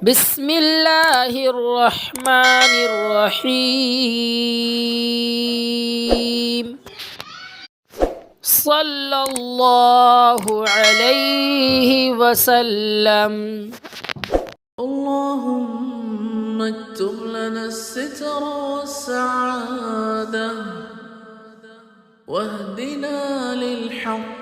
بسم الله الرحمن الرحيم. صلى الله عليه وسلم. اللهم اكتب لنا الستر والسعادة واهدنا للحق.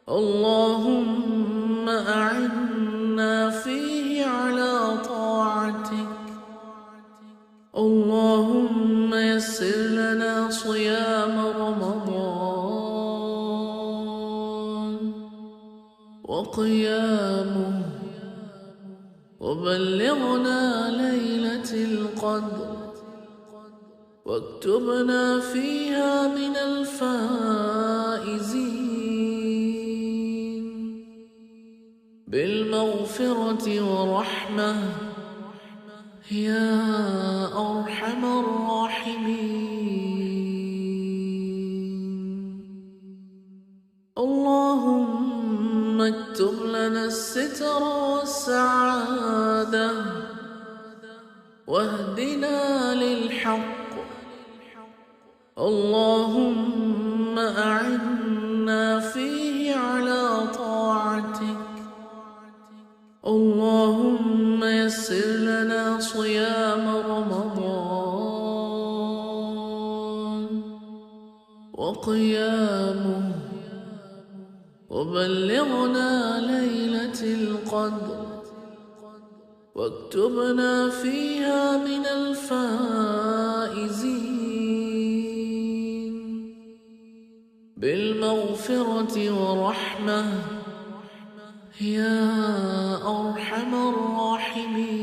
اللهم أعنا فيه على طاعتك. اللهم يسر لنا صيام رمضان وقيامه وبلغنا ليلة القدر واكتبنا فيها من الفائزين بالمغفرة ورحمة يا أرحم الراحمين. اللهم اكتب لنا الستر والسعادة واهدنا للحق. اللهم أعنا فيه على طاعتك. اللهم يسر لنا صيام رمضان وقيامه وبلغنا ليلة القدر واكتبنا فيها من الفائزين بالمغفرة ورحمة يا أرحم الراحمين.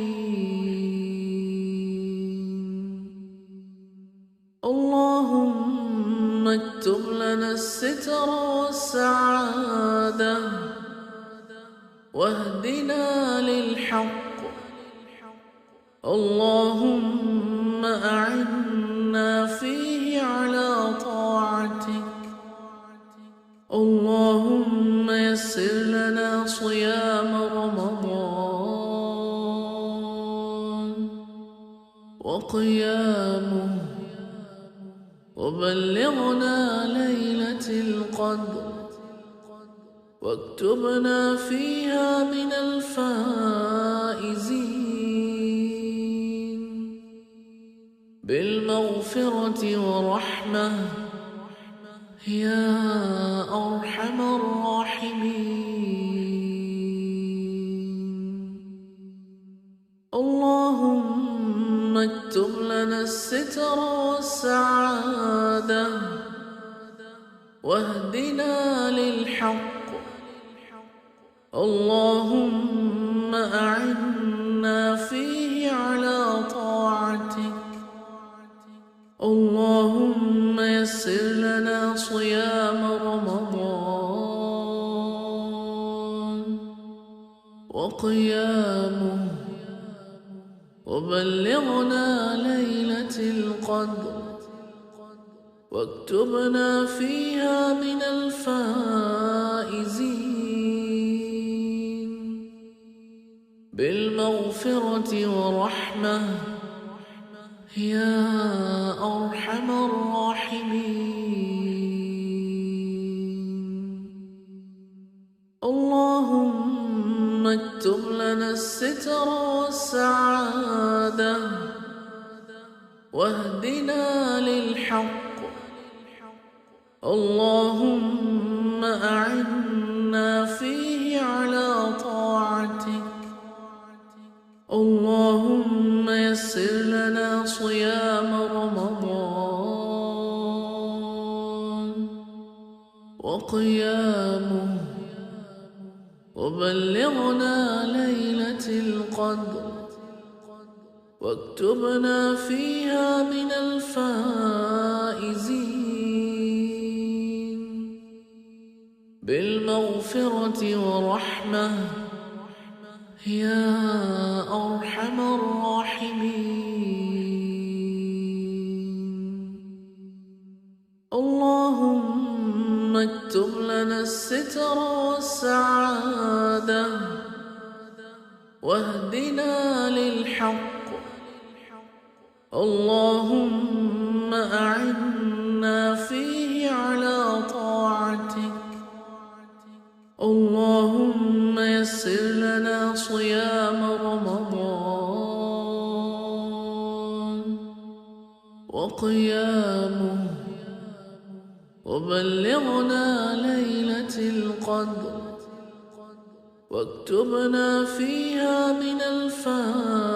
اللهم اكتب لنا الستر والسعادة واهدنا للحق. اللهم أعنا فيه على طاعتك. اللهم يسر لنا صيام رمضان وقيامه وبلغنا ليلة القدر واكتبنا فيها من الفائزين بالمغفرة ورحمة يا أرحم الراحمين. اللهم اكتب لنا الستر والسعادة واهدنا للحق. اللهم أعنا فيه على طاعتك. اللهم يسر لنا صيام رمضان وقيامه وبلغنا ليلة القدر واكتبنا فيها من الفائزين بالمغفرة ورحمة يا أرحم الراحمين. اللهم اكتب لنا الستر والسعادة واهدنا للحق. اللهم أعنا فيه على طاعتك. اللهم يسر لنا صيام رمضان وقيامه وبلغنا ليلة القدر واكتبنا فيها من الفائزين بالمغفرة ورحمة يا أرحم الراحمين. اللهم اكتب لنا الستر والسعادة واهدنا للحق. اللهم أعنا فيه على طاعتك. اللهم يسر لنا صيام رمضان وقيامه، وبلغنا ليلة القدر، واكتبنا فيها من الفائزين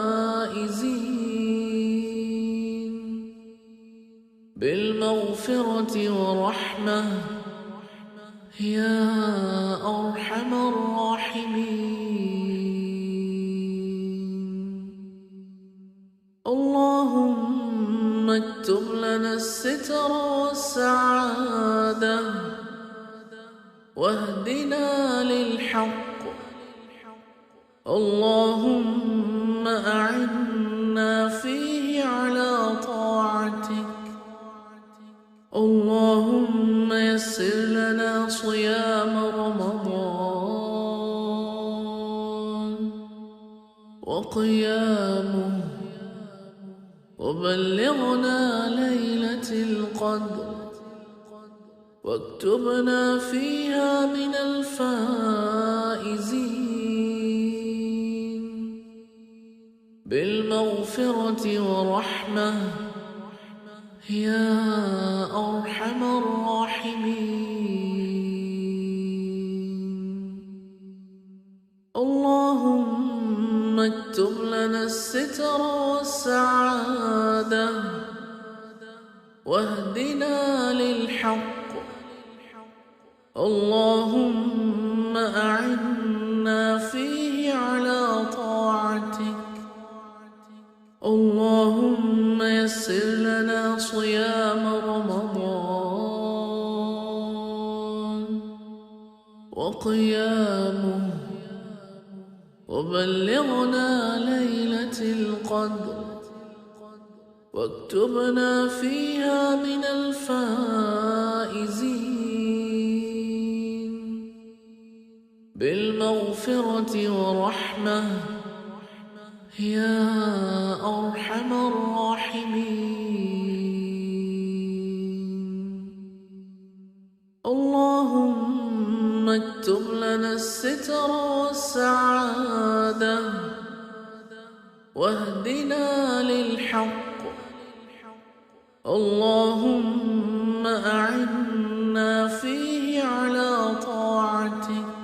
بالمغفرة ورحمة يا أرحم الراحمين. اللهم اكتب لنا الستر والسعادة، واهدنا للحق. اللهم أعنا فيه على طاعتك. اللهم يسر لنا صيام رمضان وقيامه، وبلغنا ليلة القدر، واكتبنا فيها من الفائزين بالمغفرة ورحمة يا أرحم الراحمين. اللهم اكتب لنا الستر والسعادة، واهدنا للحق. اللهم أعنا فيه على طاعتك. اللهم يسر لنا صيام رمضان وقيامه، وبلغنا ليلة القدر، واكتبنا فيها من الفائزين بالمغفرة ورحمة يا أرحم الراحمين. اللهم اكتب لنا الستر والسعادة، واهدنا للحق. اللهم أعنا فيه على طاعتك.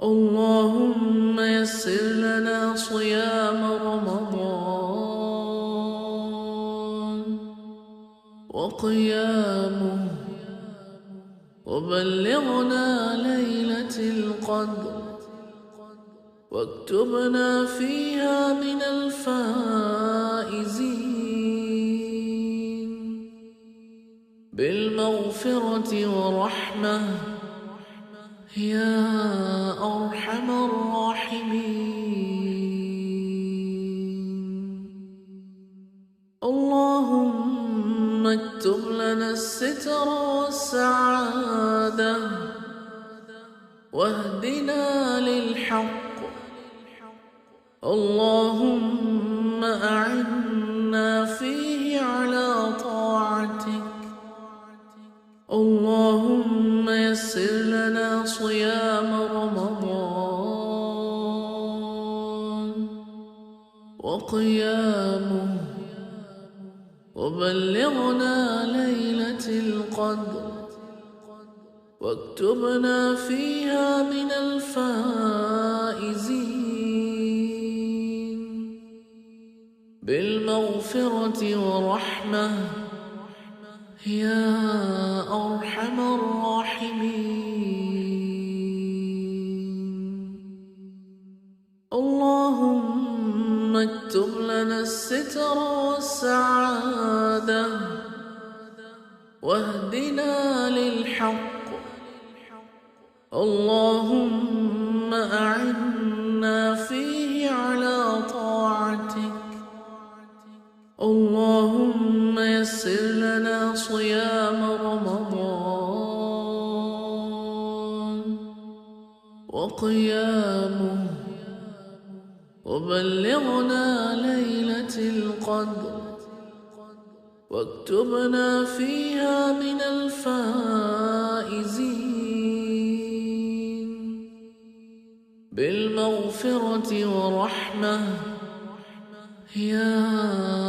اللهم يسر لنا صيام رمضان وقيامه، وبلغنا ليلة القدر، واكتبنا فيها من الفائزين بالمغفرة ورحمة يا أرحم الراحمين. اللهم اكتب لنا الستر والسعادة، واهدنا للحق. اللهم أعنا فيه على طاعتك. اللهم يسر لنا صيام رمضان وقيامه، وبلغنا ليلة القدر، واكتبنا فيها من الفائزين بالمغفرة ورحمة يا أرحم الراحمين. اللهم اكتب لنا الستر والسعادة، واهدنا للحق. اللهم أعنا فيه على طاعتك. اللهم يسر لنا صيام رمضان وقيامه، وبلغنا ليلة القدر واكتبنا فيها من الفائزين بالمغفرة ورحمة يا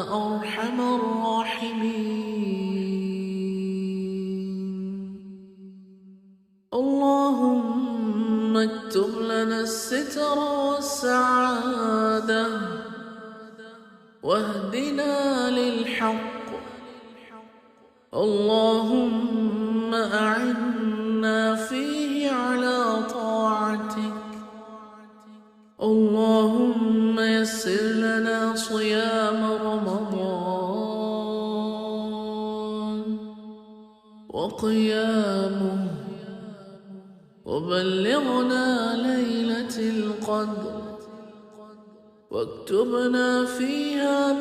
أرحم الراحمين. اللهم اكتب لنا الستر والسعادة واهدنا للحق. اللهم أعنا فيه على طاعتك. اللهم يسر لنا صيام رمضان وقيامه وبلغنا ليلة القدر واكتبنا فيها